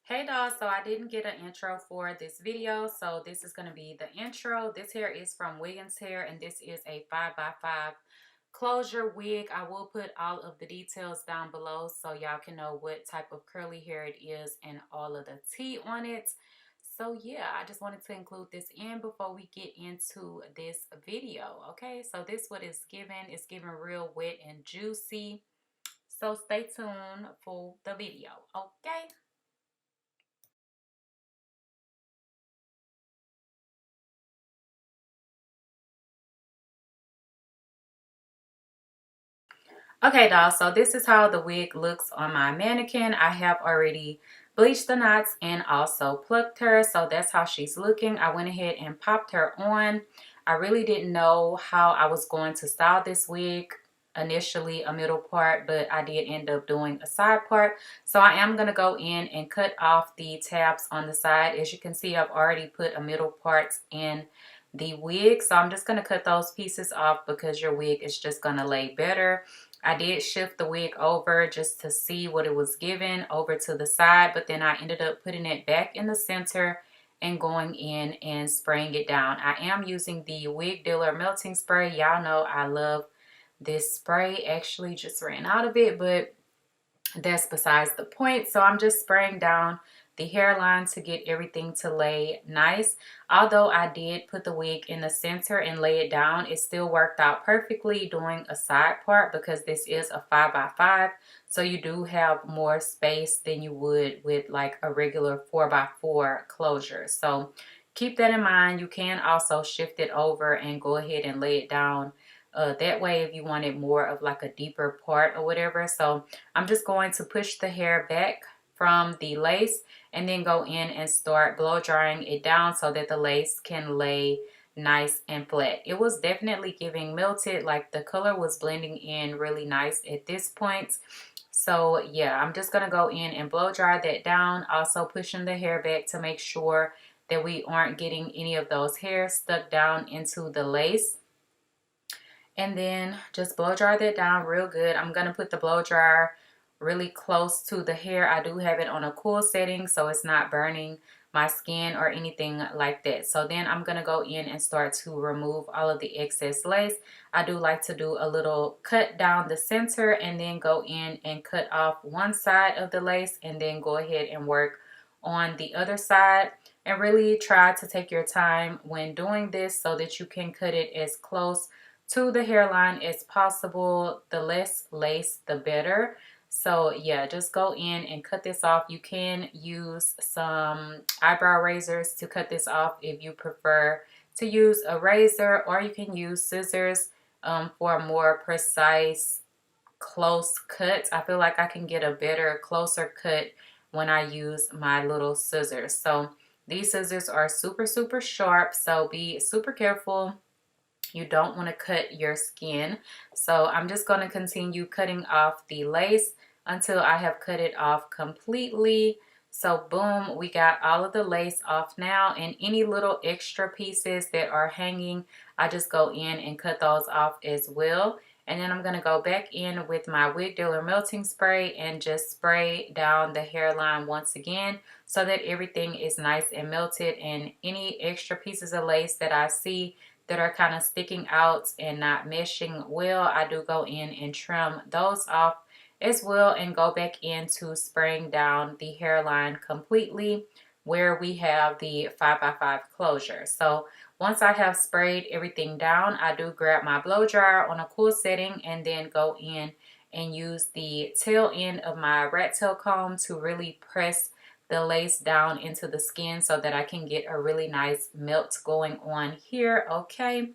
Hey dolls, so I didn't get an intro for this video, so this is going to be the intro. This hair is from Wiggins hair, and this is a 5x5 closure wig. I will put all of the details down below so y'all can know what type of curly hair it is and all of the tea on it. So yeah, I just wanted to include this in before we get into this video. Okay, so this what it's given. It's given real wet and juicy, so stay tuned for the video. Okay. Okay, doll, so this is how the wig looks on my mannequin. I have already bleached the knots and also plucked her, so that's how she's looking. I went ahead and popped her on. I really didn't know how I was going to style this wig. Initially a middle part, but I did end up doing a side part. So I am going to go in and cut off the tabs on the side. As you can see, I've already put a middle part in the wig, so I'm just going to cut those pieces off because your wig is just going to lay better. I did shift the wig over just to see what it was given over to the side, but then I ended up putting it back in the center and going in and spraying it down. I am using the Wig Dealer melting spray. Y'all know I love this spray. Actually just ran out of it, but that's besides the point. So I'm just spraying down the hairline to get everything to lay nice. Although I did put the wig in the center and lay it down, it still worked out perfectly doing a side part because this is a 5x5. So you do have more space than you would with like a regular 4x4 closure. So keep that in mind. You can also shift it over and go ahead and lay it down that way if you wanted more of like a deeper part or whatever. So I'm just going to push the hair back from the lace and then go in and start blow drying it down so that the lace can lay nice and flat. It was definitely giving melted, like the color was blending in really nice at this point. So yeah, I'm just gonna go in and blow dry that down, also pushing the hair back to make sure that we aren't getting any of those hairs stuck down into the lace. And then just blow dry that down real good. I'm going to put the blow dryer really close to the hair. I do have it on a cool setting so it's not burning my skin or anything like that. So then I'm going to go in and start to remove all of the excess lace. I do like to do a little cut down the center and then go in and cut off one side of the lace and then go ahead and work on the other side. And really try to take your time when doing this so that you can cut it as close to the hairline as possible. The less lace, the better. So yeah, just go in and cut this off. You can use some eyebrow razors to cut this off if you prefer to use a razor, or you can use scissors for a more precise, close cut. I feel like I can get a better, closer cut when I use my little scissors. So these scissors are super sharp, so be super careful. You don't want to cut your skin. So I'm just going to continue cutting off the lace until I have cut it off completely. So boom, we got all of the lace off now, and any little extra pieces that are hanging, I just go in and cut those off as well. And then I'm going to go back in with my Wig Dealer melting spray and just spray down the hairline once again so that everything is nice and melted, and any extra pieces of lace that I see that are kind of sticking out and not meshing well, I do go in and trim those off as well and go back into spraying down the hairline completely where we have the 5x5 closure. So once I have sprayed everything down, I do grab my blow dryer on a cool setting and then go in and use the tail end of my rat tail comb to really press the lace down into the skin so that I can get a really nice melt going on here. Okay,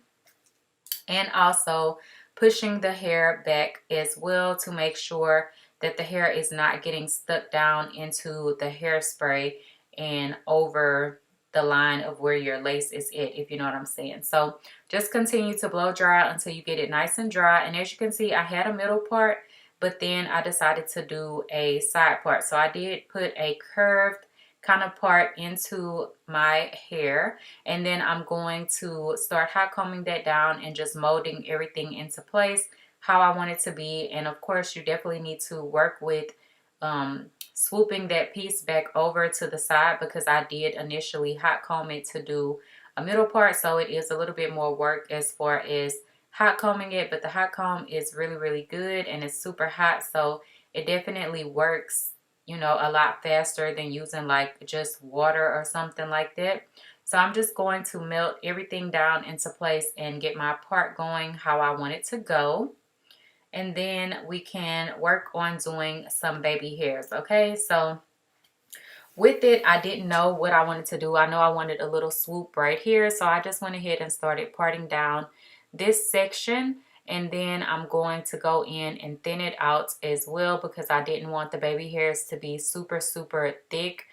and also pushing the hair back as well to make sure that the hair is not getting stuck down into the hairspray and over the line of where your lace is at, if you know what I'm saying. So just continue to blow dry until you get it nice and dry. And as you can see, I had a middle part, but then I decided to do a side part. So I did put a curved kind of part into my hair, and then I'm going to start hot combing that down and just molding everything into place how I want it to be. And of course, you definitely need to work with swooping that piece back over to the side because I did initially hot comb it to do a middle part. So it is a little bit more work as far as hot combing it, but the hot comb is really, really good and it's super hot. So it definitely works, you know, a lot faster than using like just water or something like that. So I'm just going to melt everything down into place and get my part going how I want it to go. And then we can work on doing some baby hairs, okay? So with it, I didn't know what I wanted to do. I know I wanted a little swoop right here, so I just went ahead and started parting down this section. And then I'm going to go in and thin it out as well because I didn't want the baby hairs to be super, super thick.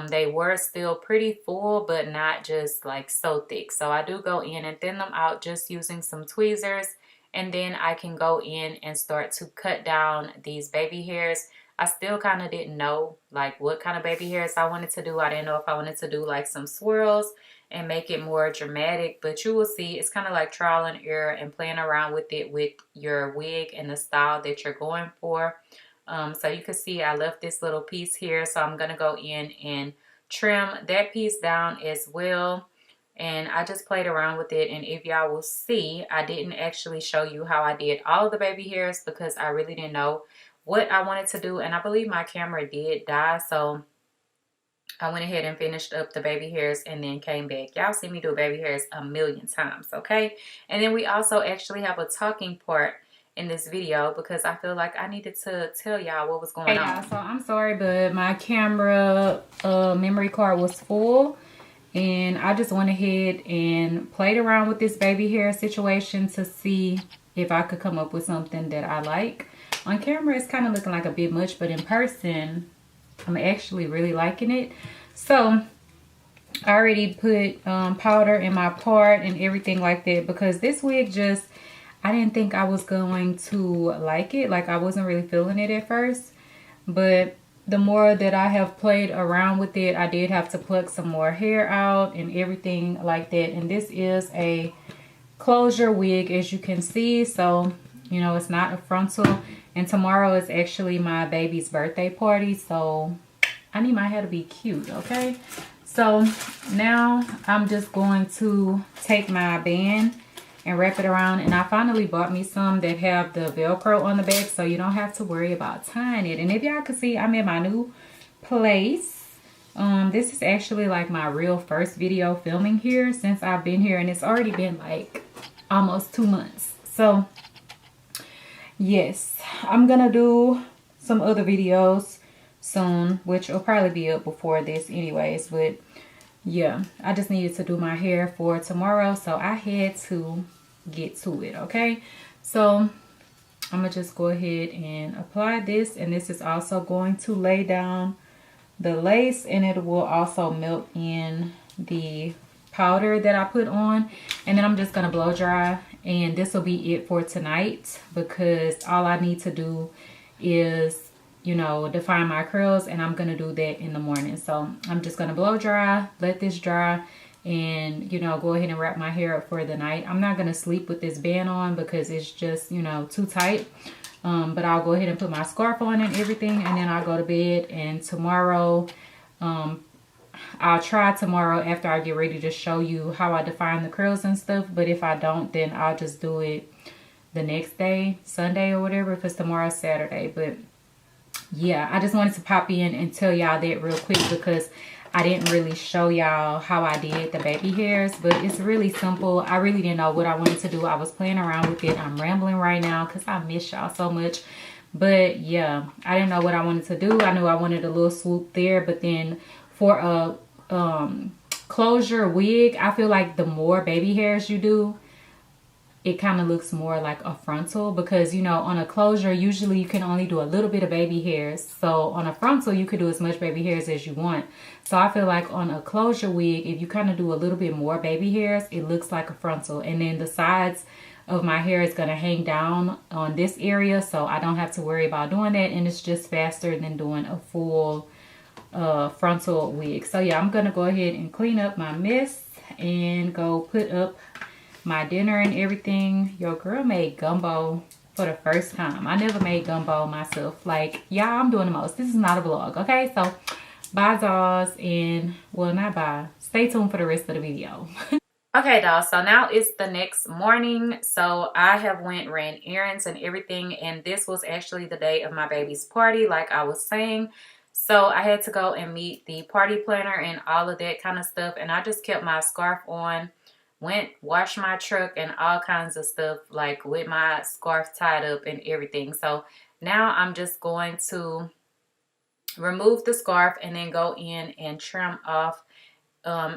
They were still pretty full, but not just like so thick. So I do go in and thin them out just using some tweezers. And then I can go in and start to cut down these baby hairs. I still kind of didn't know like what kind of baby hairs I wanted to do. I didn't know if I wanted to do like some swirls and make it more dramatic, but you will see it's kind of like trial and error and playing around with it with your wig and the style that you're going for. So you can see I left this little piece here, so I'm gonna go in and trim that piece down as well. And I just played around with it, and if y'all will see, I didn't actually show you how I did all the baby hairs because I really didn't know what I wanted to do, and I believe my camera did die, so I went ahead and finished up the baby hairs and then came back. Y'all see me do baby hairs a million times, okay? And then we also actually have a talking part in this video because I feel like I needed to tell y'all what was going on. So I'm sorry, but my camera memory card was full. And I just went ahead and played around with this baby hair situation to see if I could come up with something that I like. On camera, it's kind of looking like a bit much, but in person, I'm actually really liking it. So I already put powder in my part and everything like that because this wig just, I didn't think I was going to like it. Like I wasn't really feeling it at first, but the more that I have played around with it, I did have to pluck some more hair out and everything like that. And this is a closure wig, as you can see. So, you know, it's not a frontal. And tomorrow is actually my baby's birthday party. So I need my hair to be cute, okay? So now I'm just going to take my band and wrap it around. And I finally bought me some that have the Velcro on the back, so you don't have to worry about tying it. And if y'all can see, I'm in my new place. This is actually like my real first video filming here since I've been here, and it's already been like almost 2 months. So yes, I'm gonna do some other videos soon, which will probably be up before this anyways. But yeah, I just needed to do my hair for tomorrow, so I had to get to it, okay? So I'm gonna just go ahead and apply this, and this is also going to lay down the lace, and it will also melt in the powder that I put on. And then I'm just gonna blow dry, and this will be it for tonight because all I need to do is, you know, define my curls, and I'm gonna do that in the morning. So I'm just gonna blow dry, let this dry, and, you know, go ahead and wrap my hair up for the night. I'm not gonna sleep with this band on because it's just, you know, too tight. But I'll go ahead and put my scarf on and everything, and then I'll go to bed. And tomorrow, I'll try tomorrow after I get ready to show you how I define the curls and stuff. But if I don't, then I'll just do it the next day, Sunday or whatever, because tomorrow's Saturday. But yeah, I just wanted to pop in and tell y'all that real quick because I didn't really show y'all how I did the baby hairs, but it's really simple. I really didn't know what I wanted to do. I was playing around with it. I'm rambling right now because I miss y'all so much. But yeah, I didn't know what I wanted to do. I knew I wanted a little swoop there, but then for a closure wig, I feel like the more baby hairs you do, it kind of looks more like a frontal, because, you know, on a closure, usually you can only do a little bit of baby hairs. So on a frontal, you could do as much baby hairs as you want. So I feel like on a closure wig, if you kind of do a little bit more baby hairs, it looks like a frontal. And then the sides of my hair is going to hang down on this area, so I don't have to worry about doing that. And it's just faster than doing a full frontal wig. So yeah, I'm going to go ahead and clean up my mess and go put up my dinner and everything. Your girl made gumbo for the first time. I never made gumbo myself. Like, y'all, I'm doing the most. This is not a vlog, okay? So, bye, dolls, and, well, not bye. Stay tuned for the rest of the video. Okay, dolls, so now it's the next morning. So I have ran errands and everything, and this was actually the day of my baby's party, like I was saying. So I had to go and meet the party planner and all of that kind of stuff, and I just kept my scarf on, went, washed my truck and all kinds of stuff, like with my scarf tied up and everything. So now I'm just going to remove the scarf and then go in and trim off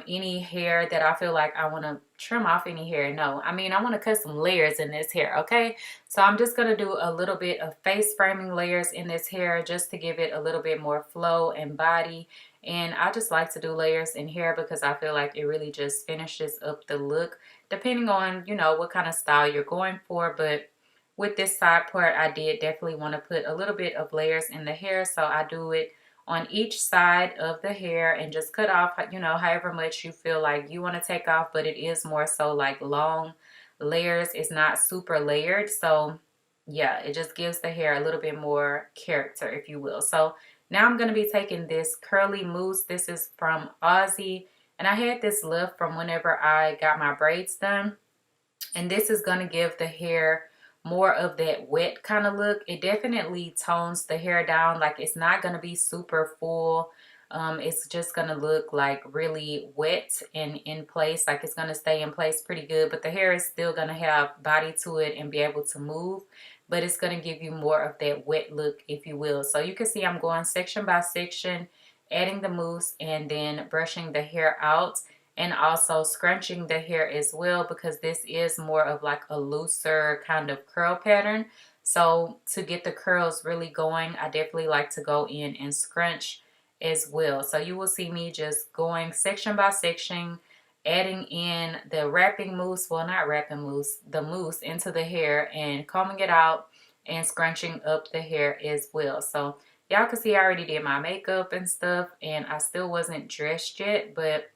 any hair that I feel like I want to trim off any hair. No, I mean, I want to cut some layers in this hair, okay? So I'm just going to do a little bit of face framing layers in this hair just to give it a little bit more flow and body. And I just like to do layers in hair because I feel like it really just finishes up the look, depending on, you know, what kind of style you're going for. But with this side part, I did definitely want to put a little bit of layers in the hair, so I do it on each side of the hair and just cut off, you know, however much you feel like you want to take off, but it is more so like long layers. It's not super layered. So yeah, it just gives the hair a little bit more character, if you will. So now I'm going to be taking this curly mousse. This is from Aussie, and I had this left from whenever I got my braids done, and this is going to give the hair more of that wet kind of look. It definitely tones the hair down. Like, it's not going to be super full. It's just going to look like really wet and in place. Like, it's going to stay in place pretty good, but the hair is still going to have body to it and be able to move, but it's going to give you more of that wet look, if you will. So you can see I'm going section by section, adding the mousse and then brushing the hair out, and also scrunching the hair as well, because this is more of like a looser kind of curl pattern. So to get the curls really going, I definitely like to go in and scrunch as well. So you will see me just going section by section, adding in the wrapping mousse, well, not wrapping mousse, the mousse into the hair and combing it out and scrunching up the hair as well. So y'all can see I already did my makeup and stuff, and I still wasn't dressed yet, but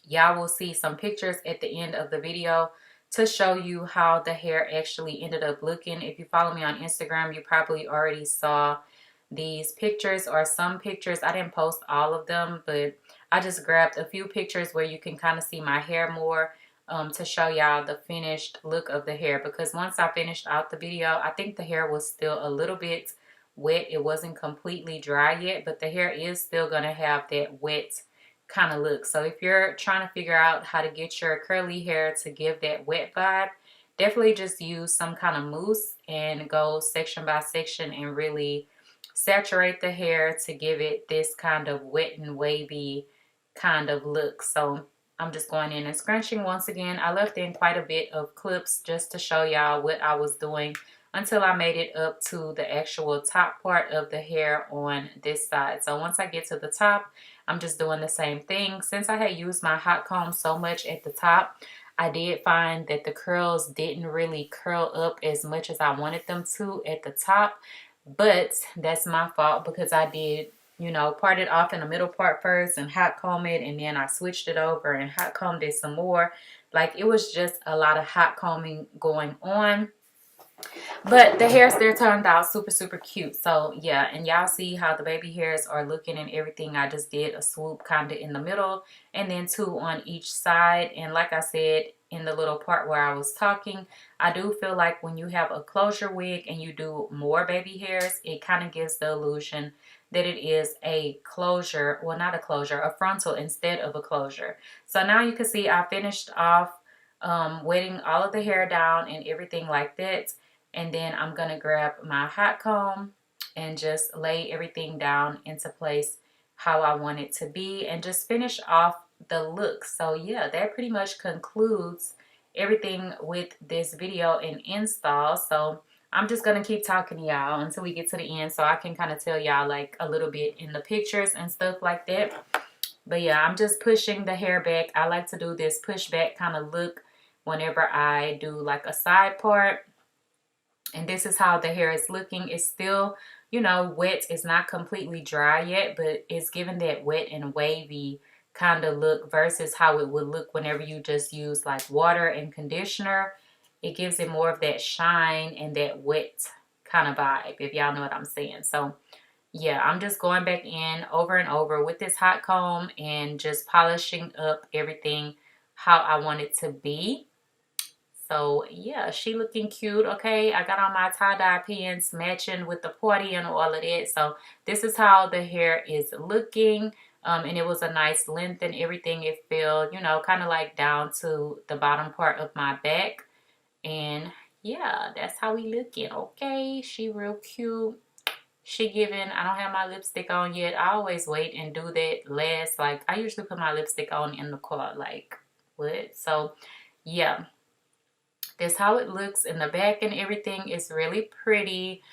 y'all will see some pictures at the end of the video to show you how the hair actually ended up looking. If you follow me on Instagram, you probably already saw these pictures or some pictures. I didn't post all of them, but I just grabbed a few pictures where you can kind of see my hair more to show y'all the finished look of the hair. Because once I finished out the video, I think the hair was still a little bit wet. It wasn't completely dry yet, but the hair is still going to have that wet kind of look. So if you're trying to figure out how to get your curly hair to give that wet vibe, definitely just use some kind of mousse and go section by section and really saturate the hair to give it this kind of wet and wavy kind of look. So I'm just going in and scrunching. Once again, I left in quite a bit of clips just to show y'all what I was doing until I made it up to the actual top part of the hair on this side. So once I get to the top, I'm just doing the same thing. Since I had used my hot comb so much at the top, I did find that the curls didn't really curl up as much as I wanted them to at the top. But that's my fault, because I did, you know, part it off in the middle part first and hot comb it, and then I switched it over and hot combed it some more. Like, it was just a lot of hot combing going on. But the hair still turned out super cute. So yeah, and y'all see how the baby hairs are looking and everything. I just did a swoop kind of in the middle and then two on each side. And like I said in the little part where I was talking, I do feel like when you have a closure wig and you do more baby hairs, it kind of gives the illusion that it is a closure, well, not a closure, a frontal instead of a closure. So now you can see I finished off wetting all of the hair down and everything like that. And then I'm going to grab my hot comb and just lay everything down into place how I want it to be and just finish off the look. So yeah, that pretty much concludes everything with this video and install. So I'm just going to keep talking to y'all until we get to the end so I can kind of tell y'all like a little bit in the pictures and stuff like that. But yeah, I'm just pushing the hair back. I like to do this push back kind of look whenever I do like a side part. And this is how the hair is looking. It's still, you know, wet. It's not completely dry yet, but it's giving that wet and wavy kind of look versus how it would look whenever you just use like water and conditioner it gives it more of that shine and that wet kind of vibe, if y'all know what I'm saying. So yeah, I'm just going back in over and over with this hot comb and just polishing up everything how I want it to be. So yeah, she looking cute. Okay, I got on my tie-dye pins matching with the party and all of that. So this is how the hair is looking. And it was a nice length and everything. It fell, you know, kind of like down to the bottom part of my back. And yeah, that's how we looking. Okay, she real cute. She giving, I don't have my lipstick on yet. I always wait and do that last. Like, I usually put my lipstick on in the car. Like, what? So yeah, that's how it looks in the back, and everything is really pretty.